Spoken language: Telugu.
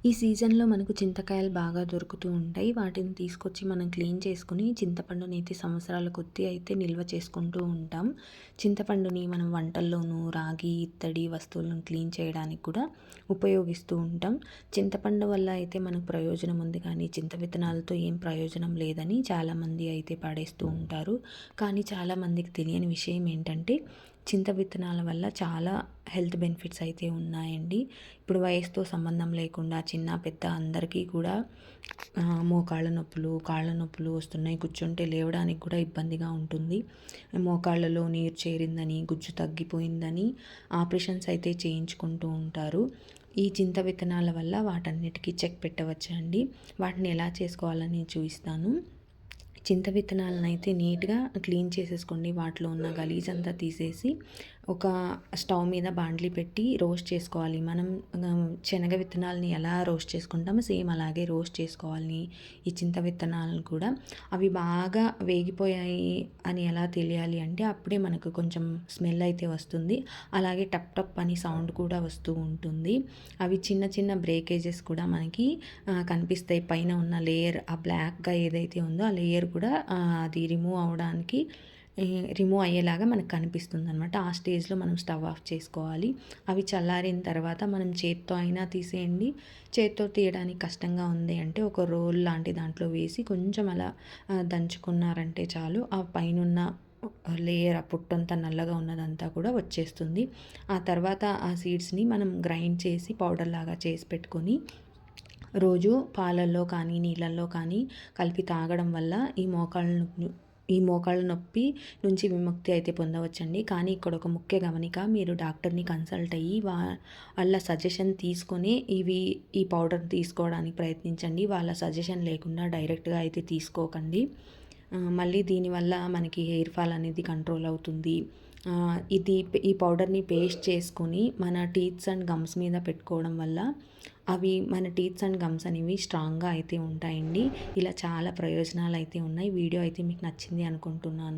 ఈ సీజన్‌లో మనకు చింతకాయలు బాగా దొరుకుతూ ఉంటాయి. వాటిని తీసుకొచ్చి మనం క్లీన్ చేసుకొని చింతపండునైతే సంవత్సరాల కొద్దీ అయితే నిల్వ చేసుకుంటూ ఉంటాం. చింతపండుని మనం వంటల్లోనూ, రాగి, ఇత్తడి వస్తువులను క్లీన్ చేయడానికి కూడా ఉపయోగిస్తూ ఉంటాం. చింతపండు వల్ల అయితే మనకు ప్రయోజనం ఉంది కానీ, చింత విత్తనాలతో ఏం ప్రయోజనం లేదని చాలామంది అయితే పడేస్తూ ఉంటారు. కానీ చాలామందికి తెలియని విషయం ఏంటంటే, చింత విత్తనాల వల్ల చాలా హెల్త్ బెనిఫిట్స్ అయితే ఉన్నాయండి. ఇప్పుడు వయసుతో సంబంధం లేకుండా చిన్న, పెద్ద అందరికీ కూడా మోకాళ్ళ నొప్పులు, కాళ్ళ నొప్పులు వస్తున్నాయి. కూర్చుంటే లేవడానికి కూడా ఇబ్బందిగా ఉంటుంది. మోకాళ్ళలో నీరు చేరిందని, గుజ్జు తగ్గిపోయిందని ఆపరేషన్స్ అయితే చేయించుకుంటూ ఉంటారు. ఈ చింత విత్తనాల వల్ల వాటన్నిటికీ చెక్ పెట్టవచ్చండి. వాటిని ఎలా చేసుకోవాలని చూపిస్తాను. చింత విత్తనాలనైతే నీట్‌గా క్లీన్ చేసేసుకోండి. వాటిలో ఉన్న గలీజంతా తీసేసి, ఒక స్టవ్ మీద బాండ్లీ పెట్టి రోస్ట్ చేసుకోవాలి. మనం శనగ విత్తనాలని ఎలా రోస్ట్ చేసుకుంటామో సేమ్ అలాగే రోస్ట్ చేసుకోవాలి. ఈ చింత విత్తనాలను కూడా. అవి బాగా వేగిపోయాయి అని ఎలా తెలియాలి అంటే, అప్పుడే మనకు కొంచెం స్మెల్ అయితే వస్తుంది. అలాగే టప్ టప్ అని సౌండ్ కూడా వస్తూ ఉంటుంది. అవి చిన్న చిన్న బ్రేకేజెస్ కూడా మనకి కనిపిస్తాయి. పైన ఉన్న లేయర్ ఆ బ్లాక్‌గా ఏదైతే ఉందో ఆ లేయర్ కూడా అది రిమూవ్ అయ్యేలాగా మనకు కనిపిస్తుందనమాట. ఆ స్టేజ్‌లో మనం స్టవ్ ఆఫ్ చేసుకోవాలి. అవి చల్లారిన తర్వాత మనం చేత్తో అయినా తీసేయండి. చేత్తో తీయడానికి కష్టంగా ఉంది అంటే ఒక రోల్ లాంటి దాంట్లో వేసి కొంచెం అలా దంచుకున్నారంటే చాలు. ఆ పైనున్న లేయర్ ఆ పొట్టంతా నల్లగా ఉన్నదంతా కూడా వచ్చేస్తుంది. ఆ తర్వాత ఆ సీడ్స్‌ని మనం గ్రైండ్ చేసి పౌడర్ లాగా చేసి పెట్టుకొని రోజు పాలల్లో కానీ, నీళ్ళల్లో కానీ కలిపి తాగడం వల్ల ఈ మోకాళ్ళ నొప్పి నుంచి విముక్తి అయితే పొందవచ్చండి. కానీ ఇక్కడ ఒక ముఖ్య గమనిక, మీరు డాక్టర్‌ని కన్సల్ట్ అయ్యి వాళ్ళ సజెషన్ తీసుకొని ఈ పౌడర్ తీసుకోవడానికి ప్రయత్నించండి. వాళ్ళ సజెషన్ లేకుండా డైరెక్ట్‌గా అయితే తీసుకోకండి. మళ్ళీ దీనివల్ల మనకి హెయిర్ ఫాల్ అనేది కంట్రోల్ అవుతుంది. ఈ పౌడర్‌ని పేస్ట్ చేసుకొని మన టీత్స్ అండ్ గమ్స్ మీద పెట్టుకోవడం వల్ల అవి మన టీత్స్ అండ్ గమ్స్ అనేవి స్ట్రాంగ్‌గా అయితే ఉంటాయండి. ఇలా చాలా ప్రయోజనాలు అయితే ఉన్నాయి. వీడియో అయితే మీకు నచ్చింది అనుకుంటున్నాను.